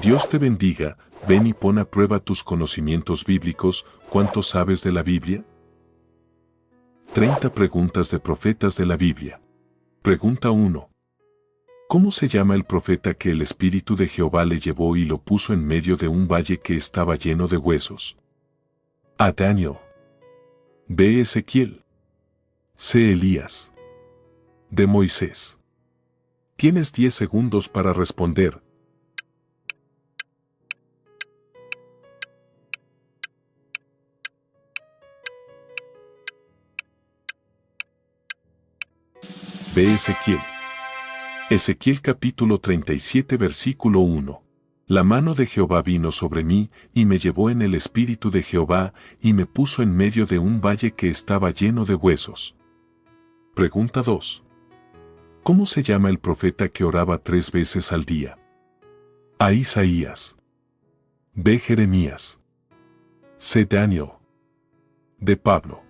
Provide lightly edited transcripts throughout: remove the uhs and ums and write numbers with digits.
Dios te bendiga, ven y pon a prueba tus conocimientos bíblicos. ¿Cuánto sabes de la Biblia? 30 preguntas de profetas de la Biblia. Pregunta 1. ¿Cómo se llama el profeta que el Espíritu de Jehová le llevó y lo puso en medio de un valle que estaba lleno de huesos? A. Daniel. B. Ezequiel. C. Elías. D. Moisés. Tienes 10 segundos para responder. B. Ezequiel. Ezequiel capítulo 37 versículo 1. La mano de Jehová vino sobre mí, y me llevó en el espíritu de Jehová, y me puso en medio de un valle que estaba lleno de huesos. Pregunta 2. ¿Cómo se llama el profeta que oraba 3 veces al día? A. Isaías. B. Jeremías. C. Daniel. D. Pablo.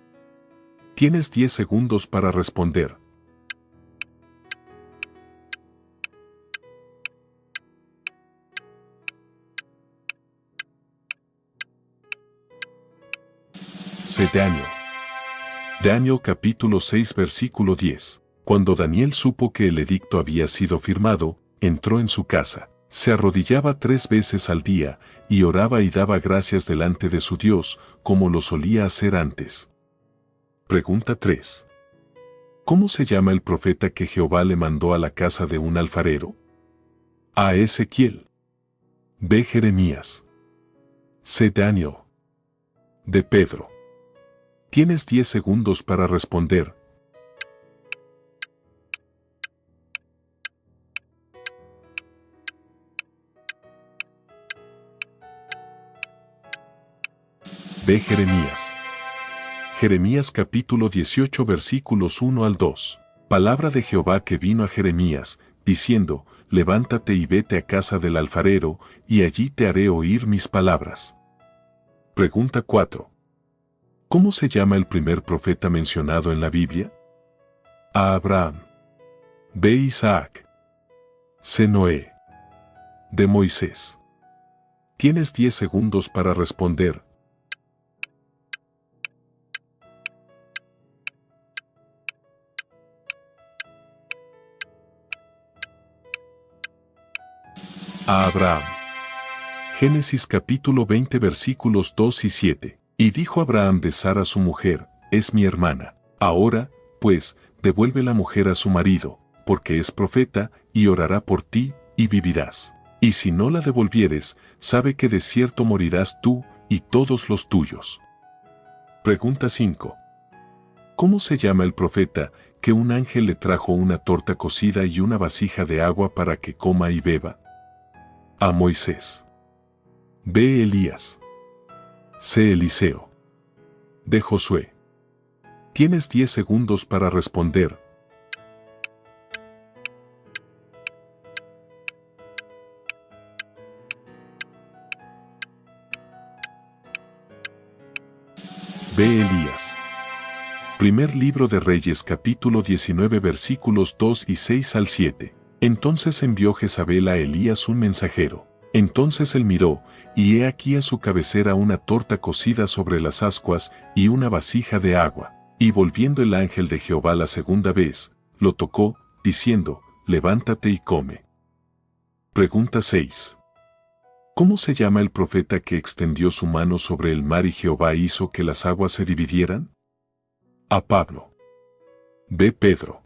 Tienes 10 segundos para responder. C. Daniel. Daniel capítulo 6 versículo 10. Cuando Daniel supo que el edicto había sido firmado, entró en su casa, se arrodillaba 3 veces al día, y oraba y daba gracias delante de su Dios, como lo solía hacer antes. Pregunta 3. ¿Cómo se llama el profeta que Jehová le mandó a la casa de un alfarero? A. Ezequiel. B. Jeremías. C. Daniel. D. Pedro. Tienes 10 segundos para responder. B. Jeremías. Jeremías capítulo 18 versículos 1 al 2. Palabra de Jehová que vino a Jeremías, diciendo, levántate y vete a casa del alfarero, y allí te haré oír mis palabras. Pregunta 4. ¿Cómo se llama el primer profeta mencionado en la Biblia? A. Abraham. B. Isaac. C. Noé. D. Moisés. Tienes 10 segundos para responder. A. Abraham. Génesis capítulo 20 versículos 2 y 7. Y dijo Abraham de Sara su mujer, es mi hermana. Ahora, pues, devuelve la mujer a su marido, porque es profeta, y orará por ti, y vivirás. Y si no la devolvieres, sabe que de cierto morirás tú, y todos los tuyos. Pregunta 5. ¿Cómo se llama el profeta que un ángel le trajo una torta cocida y una vasija de agua para que coma y beba? A. Moisés. B. Elías. C. Eliseo. D. Josué. Tienes 10 segundos para responder. B. Elías. Primer libro de Reyes capítulo 19 versículos 2 y 6 al 7. Entonces envió Jezabel a Elías un mensajero. Entonces él miró, y he aquí a su cabecera una torta cocida sobre las ascuas y una vasija de agua. Y volviendo el ángel de Jehová la segunda vez, lo tocó, diciendo, levántate y come. Pregunta 6. ¿Cómo se llama el profeta que extendió su mano sobre el mar y Jehová hizo que las aguas se dividieran? A. Pablo. B. Pedro.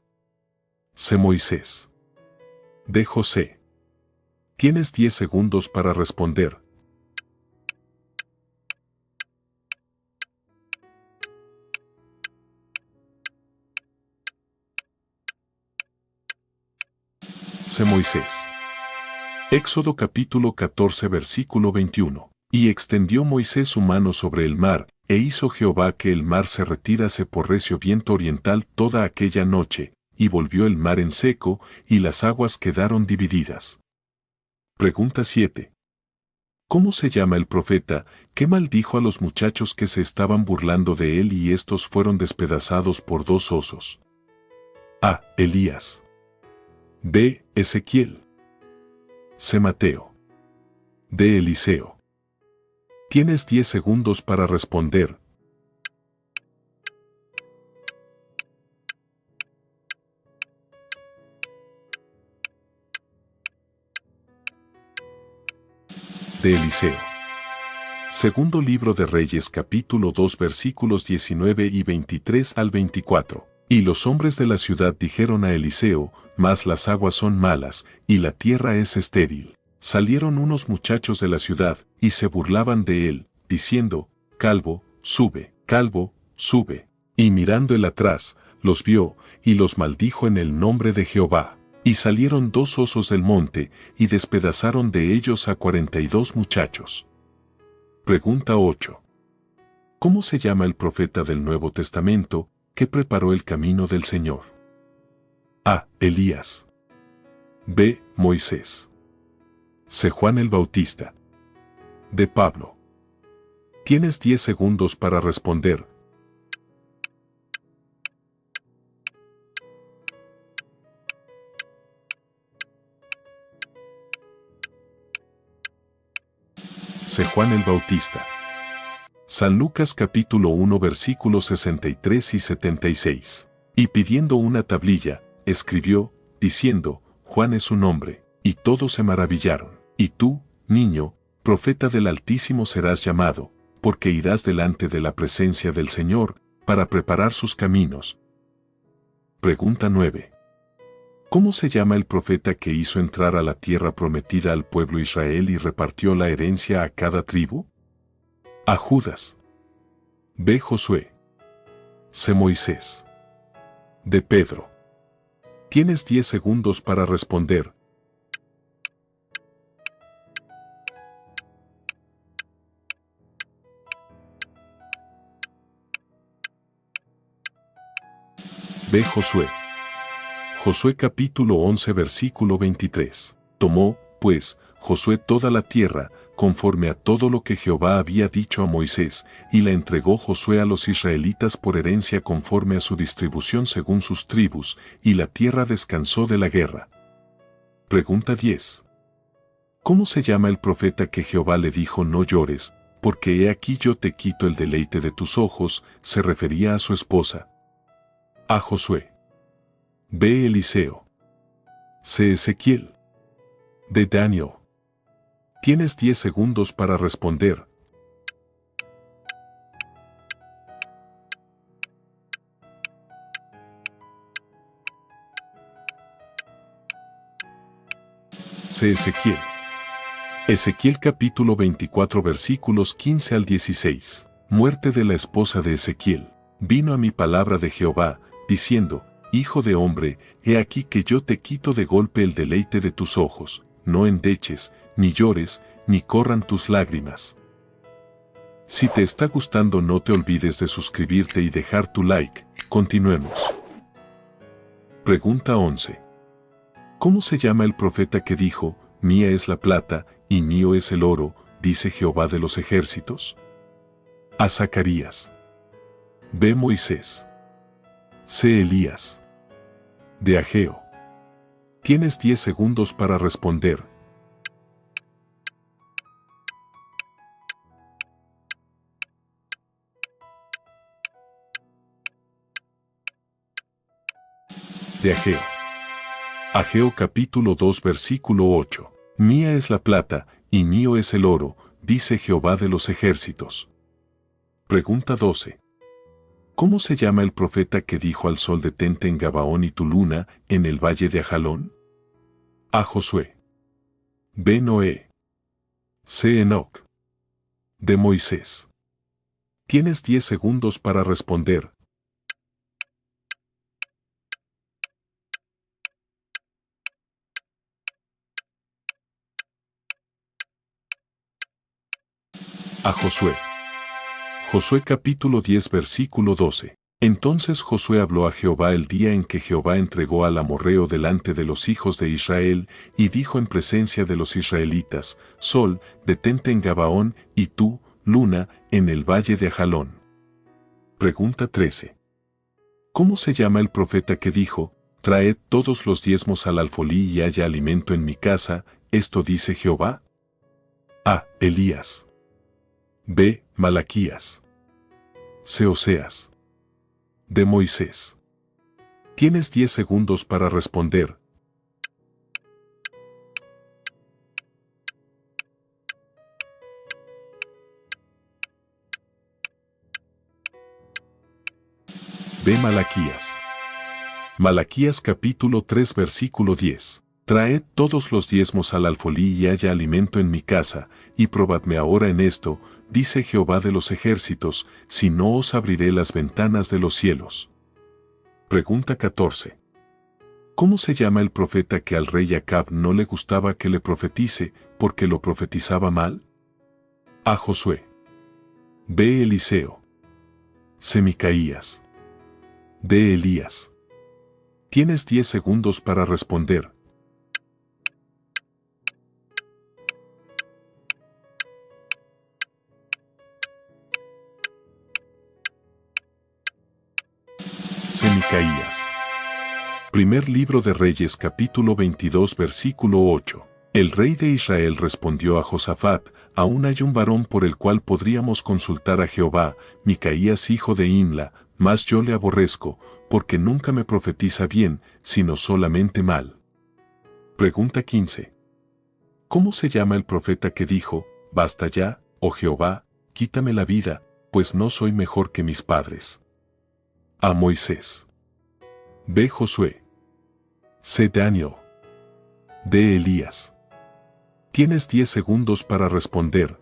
C. Moisés. D. José. Tienes 10 segundos para responder. C. Moisés. Éxodo capítulo 14 versículo 21. Y extendió Moisés su mano sobre el mar, e hizo Jehová que el mar se retirase por recio viento oriental toda aquella noche, y volvió el mar en seco, y las aguas quedaron divididas. Pregunta 7. ¿Cómo se llama el profeta que maldijo a los muchachos que se estaban burlando de él y estos fueron despedazados por 2 osos? A. Elías. B. Ezequiel. C. Mateo. de Eliseo. Tienes 10 segundos para responder. De Eliseo. Segundo libro de Reyes capítulo 2 versículos 19 y 23 al 24. Y los hombres de la ciudad dijeron a Eliseo, mas las aguas son malas, y la tierra es estéril. Salieron unos muchachos de la ciudad, y se burlaban de él, diciendo, calvo, sube, calvo, sube. Y mirando él atrás, los vio, y los maldijo en el nombre de Jehová. Y salieron 2 osos del monte, y despedazaron de ellos a 42 muchachos. Pregunta 8. ¿Cómo se llama el profeta del Nuevo Testamento que preparó el camino del Señor? A. Elías. B. Moisés. C. Juan el Bautista. D. Pablo. Tienes 10 segundos para responder. C. Juan el Bautista. San Lucas capítulo 1 versículos 63 y 76. Y pidiendo una tablilla, escribió, diciendo, Juan es su nombre, y todos se maravillaron. Y tú, niño, profeta del Altísimo serás llamado, porque irás delante de la presencia del Señor, para preparar sus caminos. Pregunta 9. ¿Cómo se llama el profeta que hizo entrar a la tierra prometida al pueblo Israel y repartió la herencia a cada tribu? A. Judas. B. Josué. C. Moisés. D. Pedro. Tienes 10 segundos para responder. B. Josué. Josué capítulo 11 versículo 23. Tomó, pues, Josué toda la tierra, conforme a todo lo que Jehová había dicho a Moisés, y la entregó Josué a los israelitas por herencia conforme a su distribución según sus tribus, y la tierra descansó de la guerra. Pregunta 10. ¿Cómo se llama el profeta que Jehová le dijo no llores, porque he aquí yo te quito el deleite de tus ojos? Se refería a su esposa. A. Josué. B. Eliseo. C. Ezequiel. D. Daniel. Tienes 10 segundos para responder. C. Ezequiel. Ezequiel capítulo 24 versículos 15 al 16. Muerte de la esposa de Ezequiel. Vino a mi palabra de Jehová, diciendo, Hijo de hombre, he aquí que yo te quito de golpe el deleite de tus ojos, no endeches, ni llores, ni corran tus lágrimas. Si te está gustando no te olvides de suscribirte y dejar tu like. Continuemos. Pregunta 11. ¿Cómo se llama el profeta que dijo, mía es la plata, y mío es el oro, dice Jehová de los ejércitos? A. Zacarías. B. Moisés. C. Elías. De Ageo. Tienes 10 segundos para responder. De Ageo. Ageo capítulo 2 versículo 8. Mía es la plata, y mío es el oro, dice Jehová de los ejércitos. Pregunta 12. ¿Cómo se llama el profeta que dijo al sol detente en Gabaón y tu luna en el valle de Ajalón? A. Josué. B. Noé. C. Enoc. D. Moisés. Tienes 10 segundos para responder. A. Josué. Josué capítulo 10 versículo 12. Entonces Josué habló a Jehová el día en que Jehová entregó al amorreo delante de los hijos de Israel, y dijo en presencia de los israelitas, Sol, detente en Gabaón, y tú, luna, en el valle de Ajalón. Pregunta 13. ¿Cómo se llama el profeta que dijo, traed todos los diezmos al alfolí y haya alimento en mi casa, esto dice Jehová? A. Elías. B. Malaquías. C. Oseas. D. Moisés. Tienes 10 segundos para responder. B. Malaquías. Malaquías capítulo 3 versículo 10. Traed todos los diezmos al alfolí y haya alimento en mi casa, y probadme ahora en esto, dice Jehová de los ejércitos, si no os abriré las ventanas de los cielos. Pregunta 14. ¿Cómo se llama el profeta que al rey Acab no le gustaba que le profetice, porque lo profetizaba mal? A. Josué. B. Eliseo. C. Micaías. D. Elías. Tienes 10 segundos para responder. C. Micaías. Primer libro de Reyes capítulo 22 versículo 8. El rey de Israel respondió a Josafat, aún hay un varón por el cual podríamos consultar a Jehová, Micaías hijo de Imla, mas yo le aborrezco, porque nunca me profetiza bien, sino solamente mal. Pregunta 15. ¿Cómo se llama el profeta que dijo, basta ya, oh Jehová, quítame la vida, pues no soy mejor que mis padres? A. Moisés. B. Josué. C. Daniel. D. Elías. Tienes 10 segundos para responder.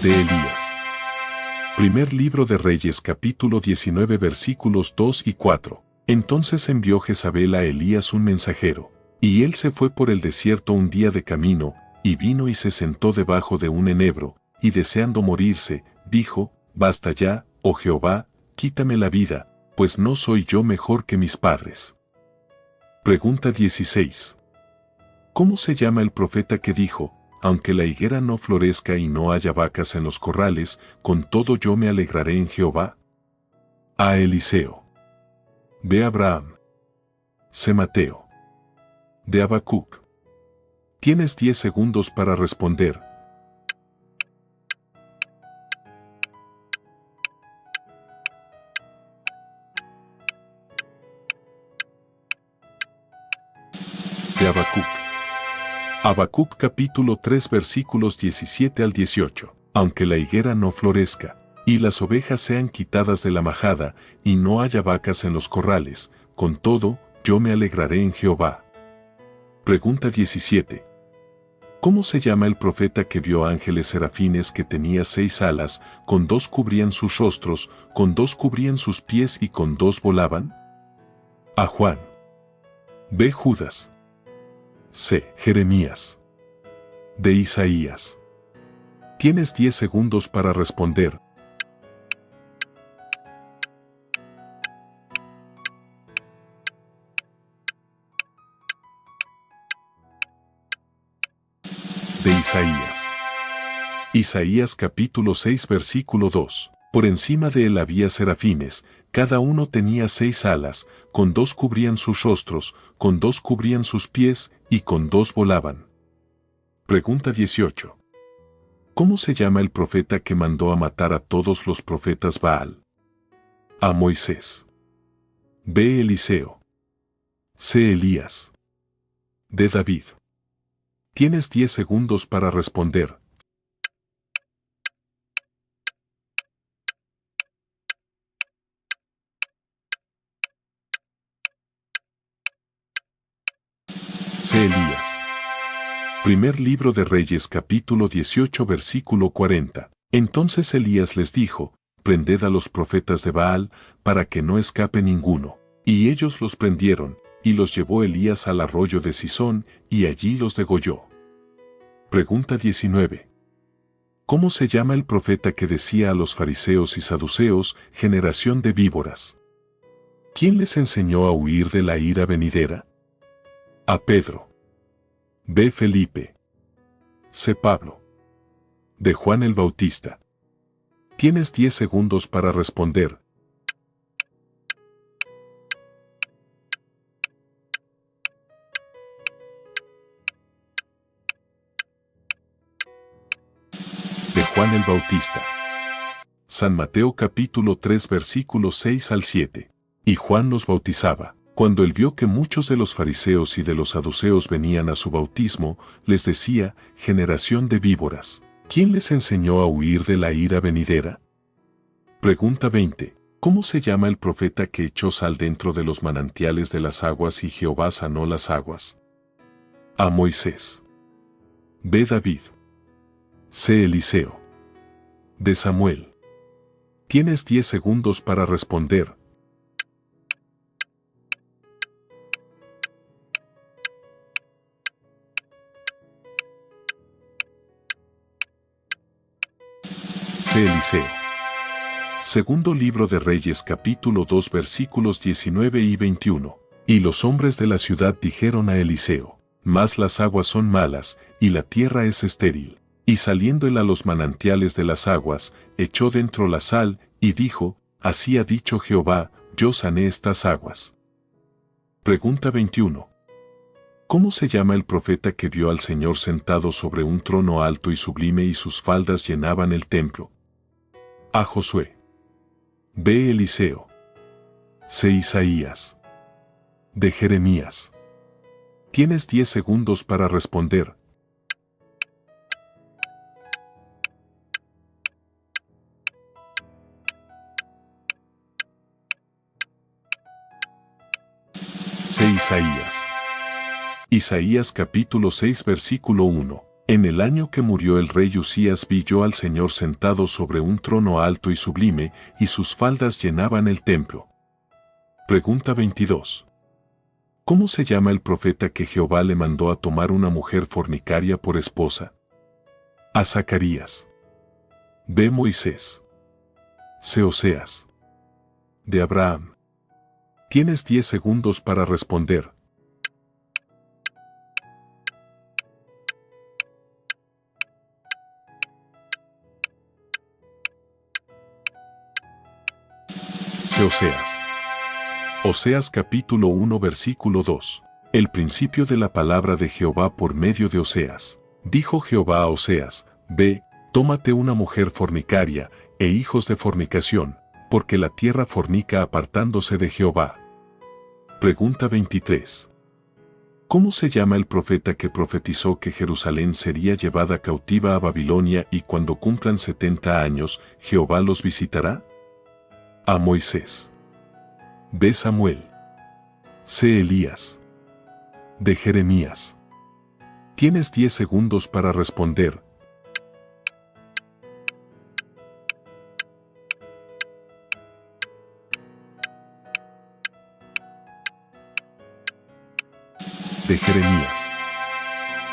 De Elías. Primer libro de Reyes capítulo 19 versículos 2 y 4. Entonces envió Jezabel a Elías un mensajero, y él se fue por el desierto un día de camino, y vino y se sentó debajo de un enebro, y deseando morirse, dijo, basta ya, oh Jehová, quítame la vida, pues no soy yo mejor que mis padres. Pregunta 16. ¿Cómo se llama el profeta que dijo, aunque la higuera no florezca y no haya vacas en los corrales, con todo yo me alegraré en Jehová? A. Eliseo. B. Abraham. C. Mateo. D. Habacuc. Tienes 10 segundos para responder. De Habacuc. Habacuc capítulo 3 versículos 17 al 18. Aunque la higuera no florezca, y las ovejas sean quitadas de la majada, y no haya vacas en los corrales, con todo, yo me alegraré en Jehová. Pregunta 17. ¿Cómo se llama el profeta que vio ángeles serafines que tenía 6 alas, con 2 cubrían sus rostros, con 2 cubrían sus pies y con 2 volaban? A. Juan. B. Judas. C. Jeremías. D. Isaías. Tienes 10 segundos para responder. De Isaías. Isaías capítulo 6 versículo 2. Por encima de él había serafines, cada uno tenía 6 alas, con 2 cubrían sus rostros, con 2 cubrían sus pies, y con 2 volaban. Pregunta 18. ¿Cómo se llama el profeta que mandó a matar a todos los profetas Baal? A. Moisés. B. Eliseo. C. Elías. D. David. Tienes 10 segundos para responder. C. Elías. Primer libro de Reyes capítulo 18 versículo 40. Entonces Elías les dijo, prended a los profetas de Baal, para que no escape ninguno. Y ellos los prendieron, y los llevó Elías al arroyo de Cisón, y allí los degolló. Pregunta 19. ¿Cómo se llama el profeta que decía a los fariseos y saduceos, generación de víboras? ¿Quién les enseñó a huir de la ira venidera? A. Pedro. B. Felipe. C. Pablo. D. Juan el Bautista. Tienes 10 segundos para responder. De Juan el Bautista. San Mateo capítulo 3 versículos 6 al 7. Y Juan los bautizaba. Cuando él vio que muchos de los fariseos y de los saduceos venían a su bautismo, les decía: generación de víboras, ¿quién les enseñó a huir de la ira venidera? Pregunta 20. ¿Cómo se llama el profeta que echó sal dentro de los manantiales de las aguas y Jehová sanó las aguas? A. Moisés. B. David. C. Eliseo. D. Samuel. Tienes 10 segundos para responder. C. Eliseo. Segundo libro de Reyes capítulo 2 versículos 19 y 21. Y los hombres de la ciudad dijeron a Eliseo: mas las aguas son malas, y la tierra es estéril. Y saliendo él a los manantiales de las aguas, echó dentro la sal, y dijo: así ha dicho Jehová, yo sané estas aguas. Pregunta 21. ¿Cómo se llama el profeta que vio al Señor sentado sobre un trono alto y sublime y sus faldas llenaban el templo? A. Josué. B. Eliseo. C. Isaías. D. Jeremías. Tienes 10 segundos para responder. C. Isaías. Isaías capítulo 6 versículo 1. En el año que murió el rey Usías vi yo al Señor sentado sobre un trono alto y sublime, y sus faldas llenaban el templo. Pregunta 22. ¿Cómo se llama el profeta que Jehová le mandó a tomar una mujer fornicaria por esposa? A. Zacarías. B. Moisés. C. Oseas. D. Abraham. Tienes 10 segundos para responder. C. Oseas. Oseas capítulo 1 versículo 2. El principio de la palabra de Jehová por medio de Oseas. Dijo Jehová a Oseas: ve, tómate una mujer fornicaria, e hijos de fornicación, porque la tierra fornica apartándose de Jehová. Pregunta 23. ¿Cómo se llama el profeta que profetizó que Jerusalén sería llevada cautiva a Babilonia y cuando cumplan 70 años, Jehová los visitará? A. Moisés. B. Samuel. C. Elías. D. Jeremías. Tienes 10 segundos para responder. De Jeremías.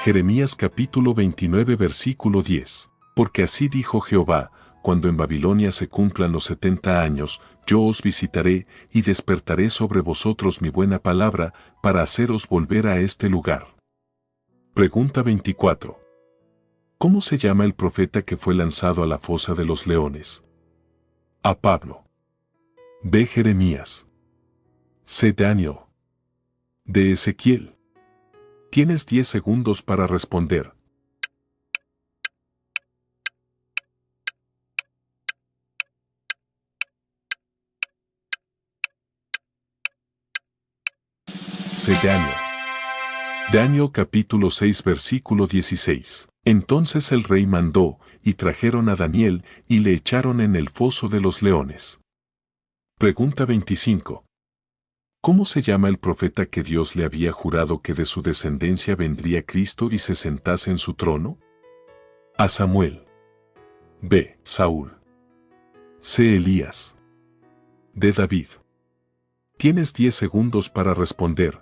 Jeremías capítulo 29 versículo 10. Porque así dijo Jehová: cuando en Babilonia se cumplan los 70 años, yo os visitaré y despertaré sobre vosotros mi buena palabra para haceros volver a este lugar. Pregunta 24. ¿Cómo se llama el profeta que fue lanzado a la fosa de los leones? A. Pablo. B. Jeremías. C. Daniel. D. Ezequiel. Tienes 10 segundos para responder. C. Daniel. Daniel capítulo 6 versículo 16. Entonces el rey mandó, y trajeron a Daniel, y le echaron en el foso de los leones. Pregunta 25. ¿Cómo se llama el profeta que Dios le había jurado que de su descendencia vendría Cristo y se sentase en su trono? A. Samuel. B. Saúl. C. Elías. D. David. Tienes 10 segundos para responder.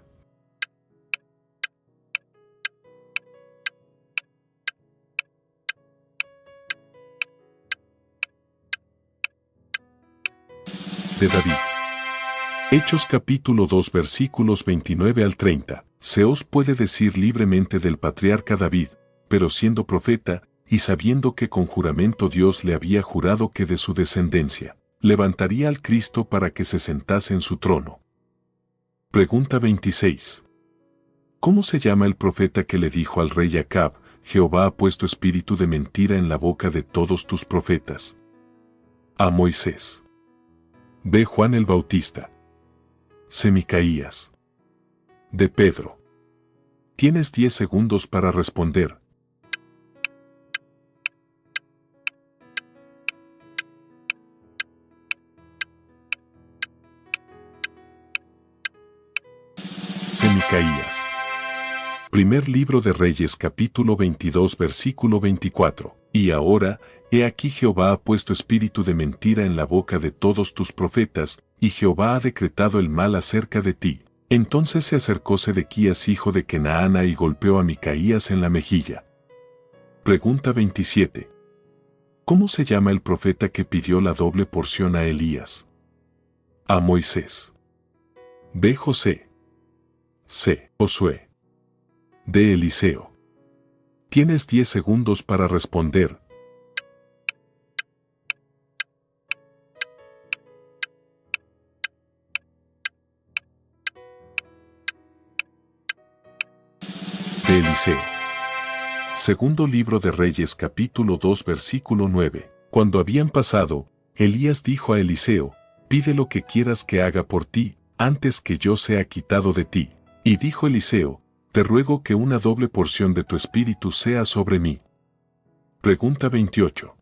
De David. Hechos capítulo 2 versículos 29 al 30. Se os puede decir libremente del patriarca David, pero siendo profeta, y sabiendo que con juramento Dios le había jurado que de su descendencia levantaría al Cristo para que se sentase en su trono. Pregunta 26. ¿Cómo se llama el profeta que le dijo al rey Acab: Jehová ha puesto espíritu de mentira en la boca de todos tus profetas? A. Moisés. B. Juan el Bautista. C. Micaías. D. Pedro. Tienes 10 segundos para responder. C. Micaías. Primer libro de Reyes capítulo 22 versículo 24. Y ahora, he aquí Jehová ha puesto espíritu de mentira en la boca de todos tus profetas, y Jehová ha decretado el mal acerca de ti. Entonces se acercó Sedequías hijo de Kenaana y golpeó a Micaías en la mejilla. Pregunta 27. ¿Cómo se llama el profeta que pidió la doble porción a Elías? A. Moisés. B. José. C. Josué. D. Eliseo. Tienes 10 segundos para responder. De Eliseo. Segundo libro de Reyes capítulo 2 versículo 9. Cuando habían pasado, Elías dijo a Eliseo: pide lo que quieras que haga por ti, antes que yo sea quitado de ti. Y dijo Eliseo: te ruego que una doble porción de tu espíritu sea sobre mí. Pregunta 28.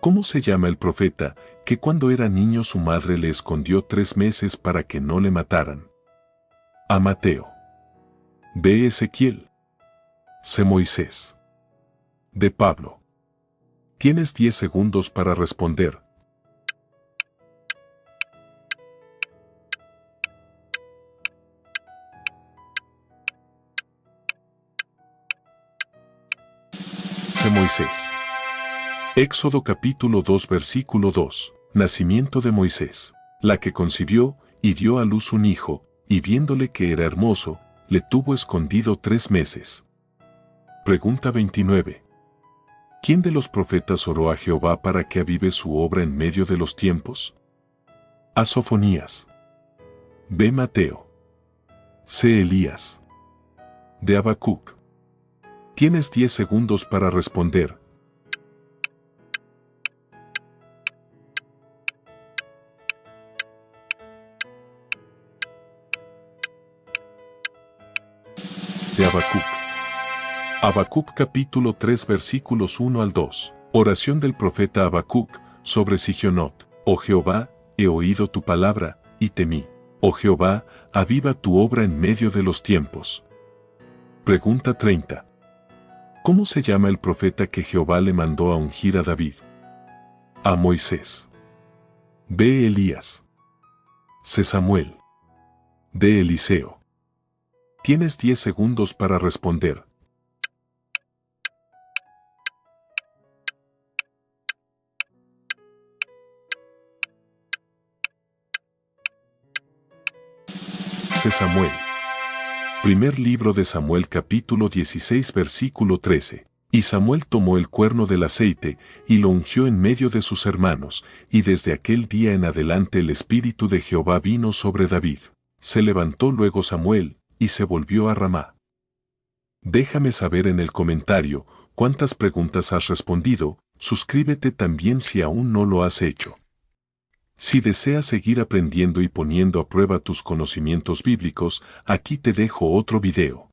¿Cómo se llama el profeta que cuando era niño su madre le escondió 3 meses para que no le mataran? A. Mateo. B. Ezequiel. C. Moisés. D. Pablo. Tienes 10 segundos para responder. C. Moisés. Éxodo capítulo 2 versículo 2. Nacimiento de Moisés. La que concibió y dio a luz un hijo, y viéndole que era hermoso, le tuvo escondido 3 meses. Pregunta 29. ¿Quién de los profetas oró a Jehová para que avive su obra en medio de los tiempos? A. Sofonías. B. Mateo. C. Elías. D. Habacuc. Tienes 10 segundos para responder. De Habacuc. Habacuc capítulo 3 versículos 1 al 2. Oración del profeta Habacuc sobre Sigionot. Oh Jehová, he oído tu palabra, y temí. Oh Jehová, aviva tu obra en medio de los tiempos. Pregunta 30. ¿Cómo se llama el profeta que Jehová le mandó a ungir a David? A. Moisés. B. Elías. C. Samuel. D. Eliseo. Tienes 10 segundos para responder. C. Samuel. Primer libro de Samuel capítulo 16 versículo 13. Y Samuel tomó el cuerno del aceite, y lo ungió en medio de sus hermanos, y desde aquel día en adelante el Espíritu de Jehová vino sobre David. Se levantó luego Samuel, y se volvió a Ramá. Déjame saber en el comentario cuántas preguntas has respondido. Suscríbete también si aún no lo has hecho. Si deseas seguir aprendiendo y poniendo a prueba tus conocimientos bíblicos, aquí te dejo otro video.